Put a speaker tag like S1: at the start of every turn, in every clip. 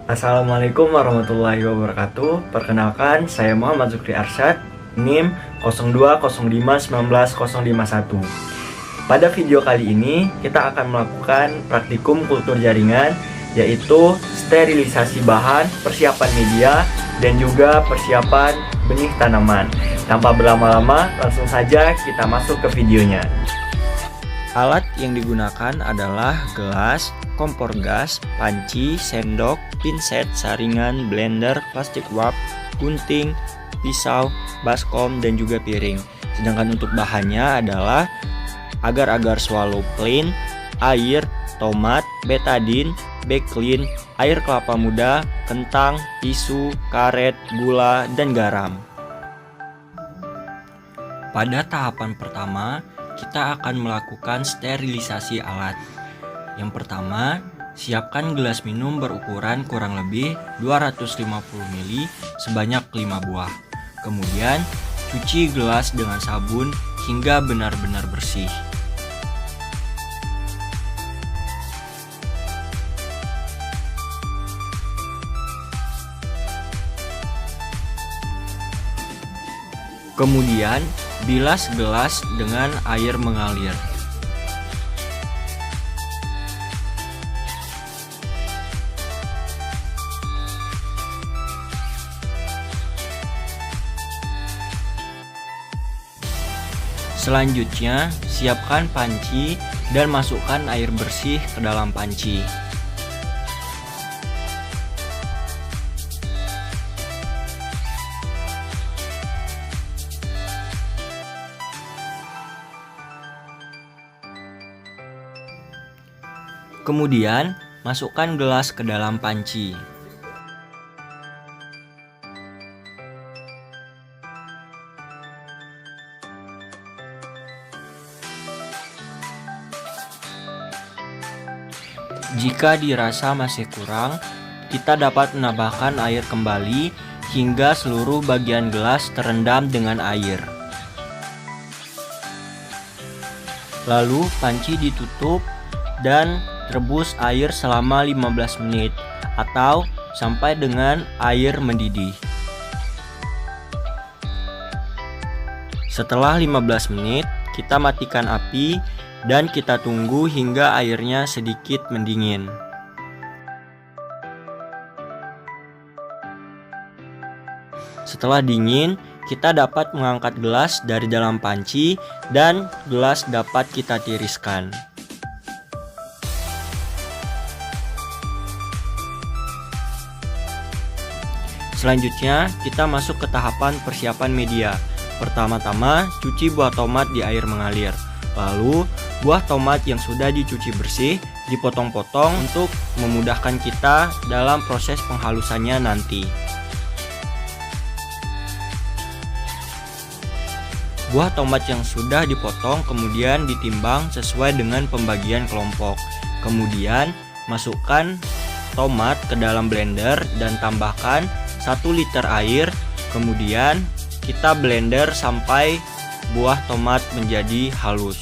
S1: Assalamualaikum warahmatullahi wabarakatuh. Perkenalkan, saya Muhammad Zukri Arsyad, NIM 02051901. Pada video kali ini, kita akan melakukan praktikum kultur jaringan, yaitu sterilisasi bahan, persiapan media, dan juga persiapan benih tanaman. Tanpa berlama-lama, langsung saja kita masuk ke videonya. Alat yang digunakan adalah gelas, kompor gas, panci, sendok, pinset, saringan, blender, plastik wrap, gunting, pisau, baskom, dan juga piring. Sedangkan untuk bahannya adalah agar-agar swallow plain, air, tomat, betadine, bakelin, air kelapa muda, kentang, tisu, karet, gula, dan garam. Pada tahapan pertama, kita akan melakukan sterilisasi alat. Yang pertama, siapkan gelas minum berukuran kurang lebih 250 ml sebanyak 5 buah. Kemudian, cuci gelas dengan sabun hingga benar-benar bersih. Kemudian, bilas gelas dengan air mengalir. Selanjutnya, siapkan panci dan masukkan air bersih ke dalam panci. Kemudian, masukkan gelas ke dalam panci. Jika dirasa masih kurang, kita dapat menambahkan air kembali hingga seluruh bagian gelas terendam dengan air. Lalu, panci ditutup dan rebus air selama 15 menit atau sampai dengan air mendidih. Setelah 15 menit, kita matikan api dan kita tunggu hingga airnya sedikit mendingin. Setelah dingin, kita dapat mengangkat gelas dari dalam panci dan gelas dapat kita tiriskan. Selanjutnya, kita masuk ke tahapan persiapan media. Pertama-tama, cuci buah tomat di air mengalir. Lalu, buah tomat yang sudah dicuci bersih dipotong-potong untuk memudahkan kita dalam proses penghalusannya nanti. Buah tomat yang sudah dipotong kemudian ditimbang sesuai dengan pembagian kelompok. Kemudian, masukkan tomat ke dalam blender dan tambahkan 1 liter air. Kemudian kita blender sampai buah tomat menjadi halus.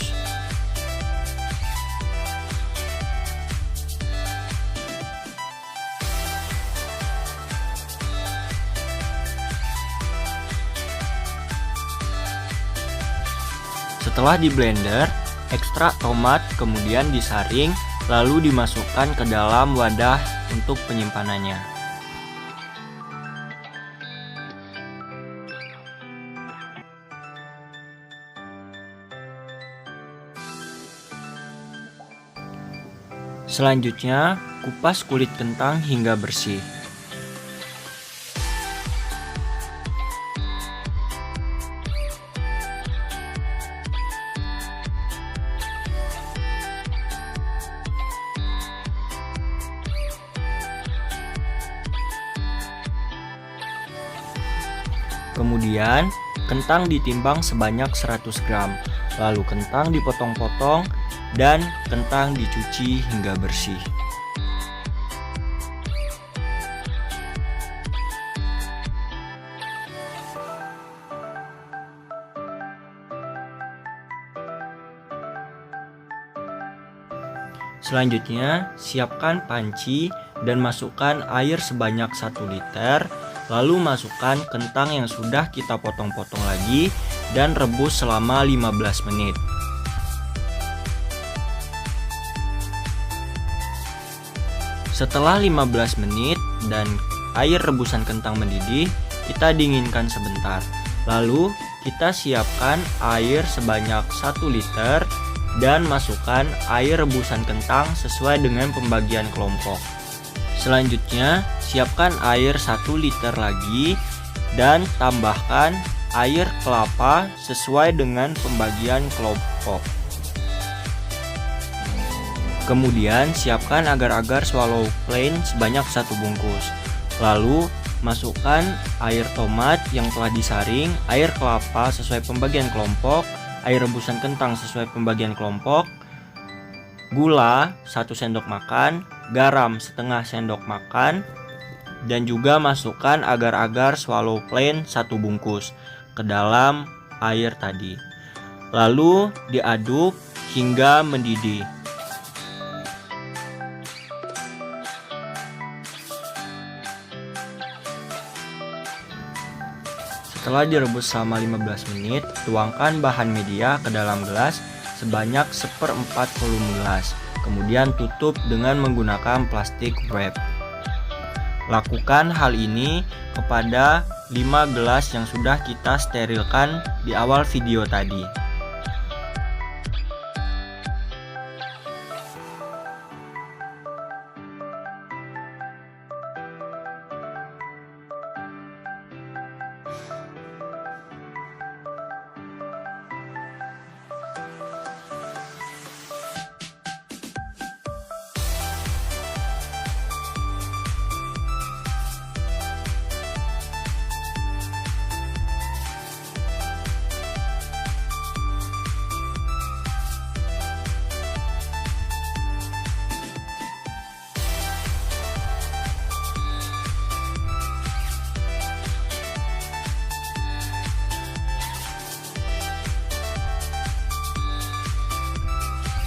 S1: Setelah di blender, ekstrak tomat kemudian disaring lalu dimasukkan ke dalam wadah untuk penyimpanannya. Selanjutnya, kupas kulit kentang hingga bersih. Kemudian, kentang ditimbang sebanyak 100 gram. Lalu kentang dipotong-potong dan kentang dicuci hingga bersih. Selanjutnya, siapkan panci dan masukkan air sebanyak 1 liter. Lalu masukkan kentang yang sudah kita potong-potong lagi dan rebus selama 15 menit. Setelah 15 menit dan air rebusan kentang mendidih, kita dinginkan sebentar. Lalu kita siapkan air sebanyak 1 liter dan masukkan air rebusan kentang sesuai dengan pembagian kelompok. Selanjutnya, siapkan air 1 liter lagi dan tambahkan air kelapa sesuai dengan pembagian kelompok. Kemudian siapkan agar-agar swallow plain sebanyak 1 bungkus. Lalu masukkan air tomat yang telah disaring, air kelapa sesuai pembagian kelompok, air rebusan kentang sesuai pembagian kelompok, gula 1 sendok makan, garam setengah sendok makan, dan juga masukkan agar-agar swallow plain 1 bungkus ke dalam air tadi. Lalu diaduk hingga mendidih. Setelah direbus selama 15 menit, tuangkan bahan media ke dalam gelas sebanyak 1/4 volume gelas. Kemudian tutup dengan menggunakan plastik wrap. Lakukan hal ini kepada 5 gelas yang sudah kita sterilkan di awal video tadi.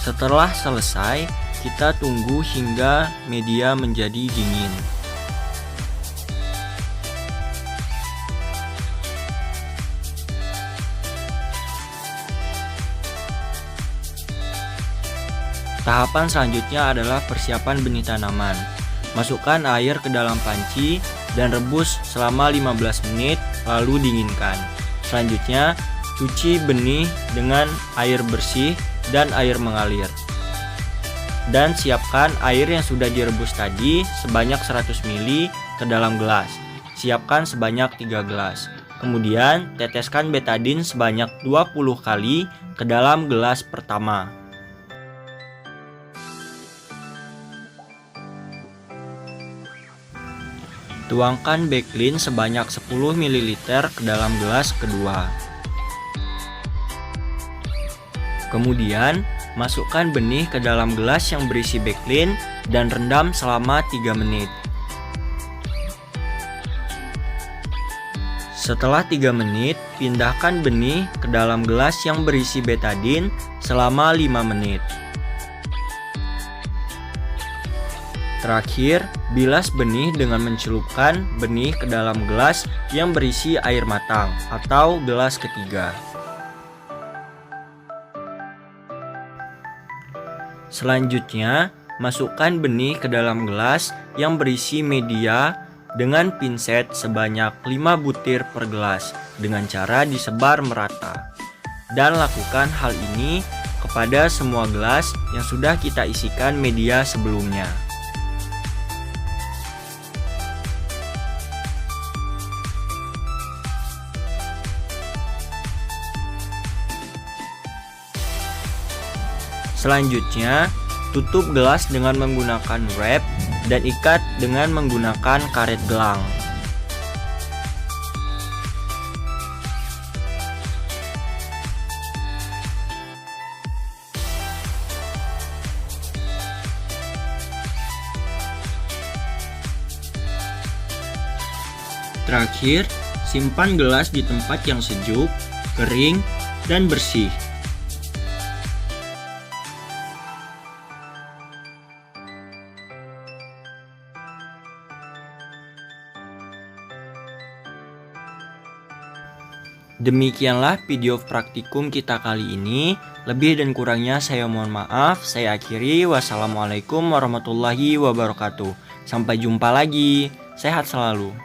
S1: Setelah selesai, kita tunggu hingga media menjadi dingin. Tahapan selanjutnya adalah persiapan benih tanaman. Masukkan air ke dalam panci dan rebus selama 15 menit, lalu dinginkan. Selanjutnya, cuci benih dengan air bersih dan air mengalir. Dan siapkan air yang sudah direbus tadi sebanyak 100 ml ke dalam gelas. Siapkan sebanyak 3 gelas. Kemudian teteskan betadine sebanyak 20 kali ke dalam gelas pertama. Tuangkan Baclean sebanyak 10 ml ke dalam gelas kedua. Kemudian, masukkan benih ke dalam gelas yang berisi Baclean dan rendam selama 3 menit. Setelah 3 menit, pindahkan benih ke dalam gelas yang berisi betadine selama 5 menit. Terakhir, bilas benih dengan mencelupkan benih ke dalam gelas yang berisi air matang atau gelas ketiga. Selanjutnya, masukkan benih ke dalam gelas yang berisi media dengan pinset sebanyak 5 butir per gelas dengan cara disebar merata. Dan lakukan hal ini kepada semua gelas yang sudah kita isikan media sebelumnya. Selanjutnya, tutup gelas dengan menggunakan wrap dan ikat dengan menggunakan karet gelang. Terakhir, simpan gelas di tempat yang sejuk, kering, dan bersih. Demikianlah video praktikum kita kali ini. Lebih dan kurangnya saya mohon maaf. Saya akhiri. Wassalamualaikum warahmatullahi wabarakatuh. Sampai jumpa lagi. Sehat selalu.